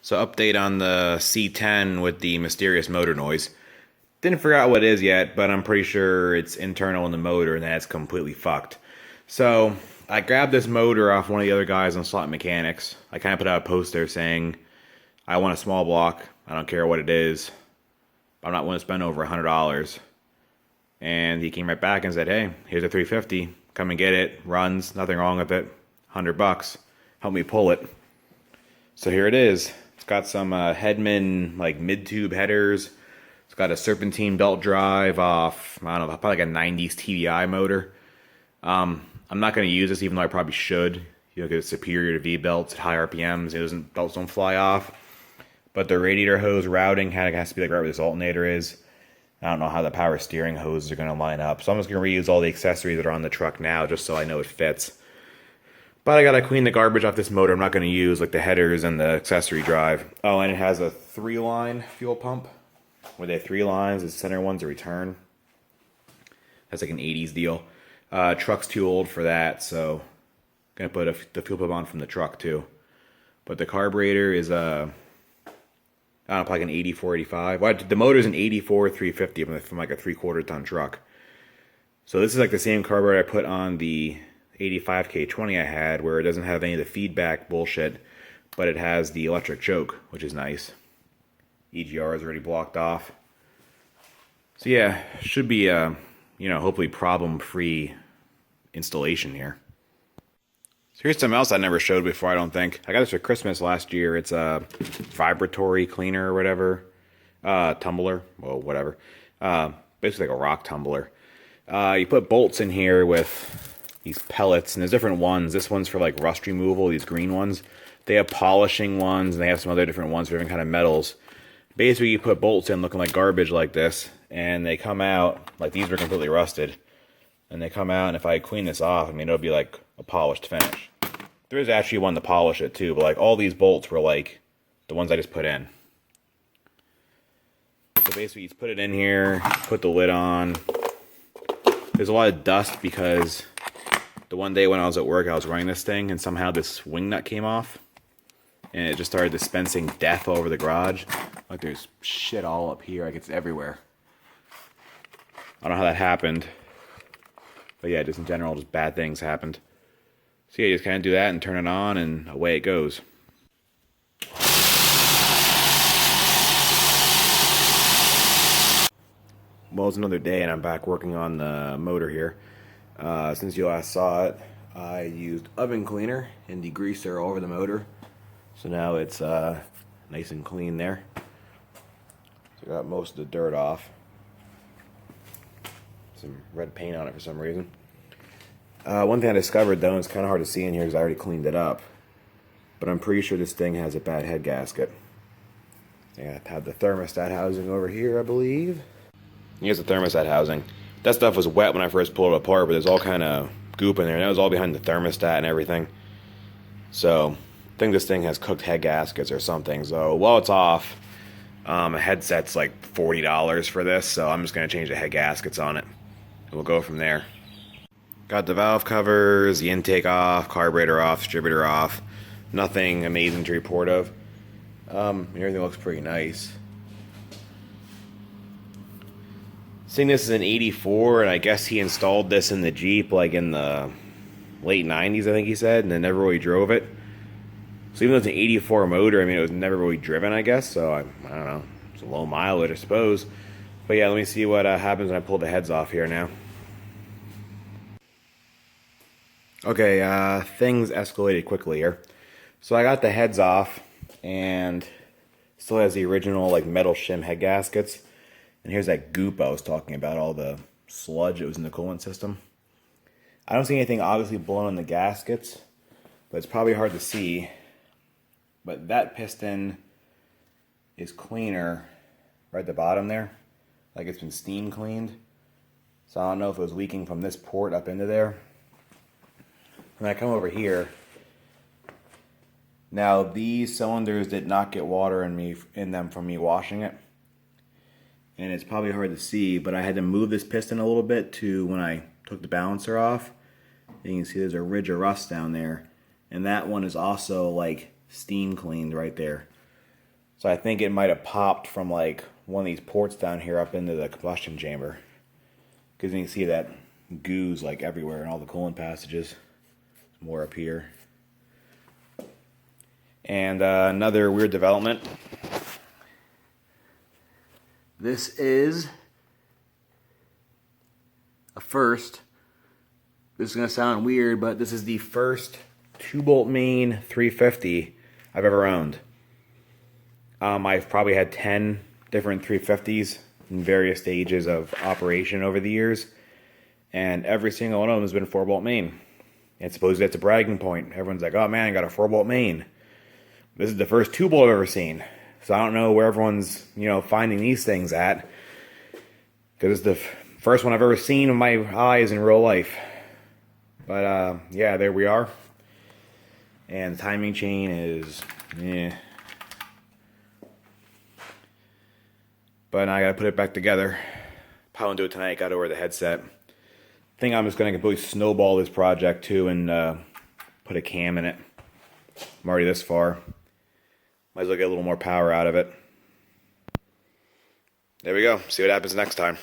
So update on the C10 with the mysterious motor noise. Didn't figure out what it is yet, but I'm pretty sure it's internal in the motor and that's completely fucked. So I grabbed this motor off one of the other guys on Slot Mechanics. I kind of put out a post there saying, I want a small block. I don't care what it is. I'm not willing to spend over $100. And he came right back and said, hey, here's a 350. Come and get it. Runs. Nothing wrong with it. $100. Help me pull it. So here it is. It's got some Hedman like mid-tube headers. It's got a serpentine belt drive off, I don't know, probably like a 90s TDI motor. I'm not going to use this, even though I probably should. You know, because it's superior to V-belts at high RPMs. Belts don't fly off. But the radiator hose routing has to be like right where this alternator is. I don't know how the power steering hoses are going to line up. So I'm just going to reuse all the accessories that are on the truck now, just so I know it fits. But I gotta clean the garbage off this motor I'm not gonna use, like the headers and the accessory drive. Oh, and it has a 3-line fuel pump. Where they have 3 lines, the center one's a return. That's like an 80s deal. Truck's too old for that, so gonna put the fuel pump on from the truck too. But the carburetor is I don't know, like an 84, 85. Well, the motor's an 84 350 from like a 3/4 ton truck. So this is like the same carburetor I put on the 85K20 I had, where it doesn't have any of the feedback bullshit, but it has the electric choke, which is nice. EGR is already blocked off. So yeah, should be hopefully problem-free installation here. So here's something else I never showed before, I don't think. I got this for Christmas last year. It's a vibratory cleaner or whatever. Tumbler, well, whatever. Basically like a rock tumbler. You put bolts in here with these pellets, and there's different ones. This one's for like rust removal, these green ones. They have polishing ones, and they have some other different ones for different kind of metals. Basically, you put bolts in looking like garbage like this, and they come out, like these were completely rusted. And they come out, and if I clean this off, I mean, it'll be like a polished finish. There is actually one to polish it too, but like all these bolts were like the ones I just put in. So basically, you just put it in here, put the lid on. There's a lot of dust because the one day when I was at work, I was running this thing, and somehow this wing nut came off. And it just started dispensing death all over the garage. Like there's shit all up here, like it's everywhere. I don't know how that happened. But yeah, just in general, just bad things happened. So yeah, you just kind of do that and turn it on, and away it goes. Well, it's another day, and I'm back working on the motor here. Since you last saw it, I used oven cleaner and degreaser all over the motor. So now it's nice and clean there. So I got most of the dirt off. Some red paint on it for some reason. One thing I discovered though, and it's kind of hard to see in here because I already cleaned it up, but I'm pretty sure this thing has a bad head gasket. I have the thermostat housing over here, I believe. Here's the thermostat housing. That stuff was wet when I first pulled it apart, but there's all kind of goop in there. And that was all behind the thermostat and everything. So I think this thing has cooked head gaskets or something. So while it's off, a headset's like $40 for this. So I'm just going to change the head gaskets on it. And we'll go from there. Got the valve covers, the intake off, carburetor off, distributor off. Nothing amazing to report of. Everything looks pretty nice. Seeing this is an 84, and I guess he installed this in the Jeep like in the late 90s, I think he said, and then never really drove it. So even though it's an 84 motor, I mean, it was never really driven, I guess, so I don't know. It's a low mileage, I suppose. But yeah, let me see what happens when I pull the heads off here now. Okay, things escalated quickly here. So I got the heads off, and still has the original like metal shim head gaskets. And here's that goop I was talking about, all the sludge that was in the coolant system. I don't see anything obviously blown in the gaskets, but it's probably hard to see. But that piston is cleaner right at the bottom there, like it's been steam cleaned. So I don't know if it was leaking from this port up into there. When I come over here, now these cylinders did not get water in them from me washing it. And it's probably hard to see, but I had to move this piston a little bit to when I took the balancer off. And you can see there's a ridge of rust down there. And that one is also like steam cleaned right there. So I think it might have popped from like one of these ports down here up into the combustion chamber. Because you can see that goo's like everywhere in all the coolant passages. More up here. And another weird development. This is a first. This is going to sound weird, but this is the first 2-bolt main 350 I've ever owned. I've probably had 10 different 350s in various stages of operation over the years, and every single one of them has been 4-bolt main. And supposedly that's a bragging point. Everyone's like, oh man, I got a 4-bolt main. This is the first 2-bolt I've ever seen. So I don't know where everyone's, finding these things at. Because it's the first one I've ever seen with my eyes in real life. But, yeah, there we are. And the timing chain is, But now I gotta put it back together. Probably won't do it tonight, gotta wear the headset. I think I'm just gonna completely snowball this project too and put a cam in it. I'm already this far. Might as well get a little more power out of it. There we go. See what happens next time.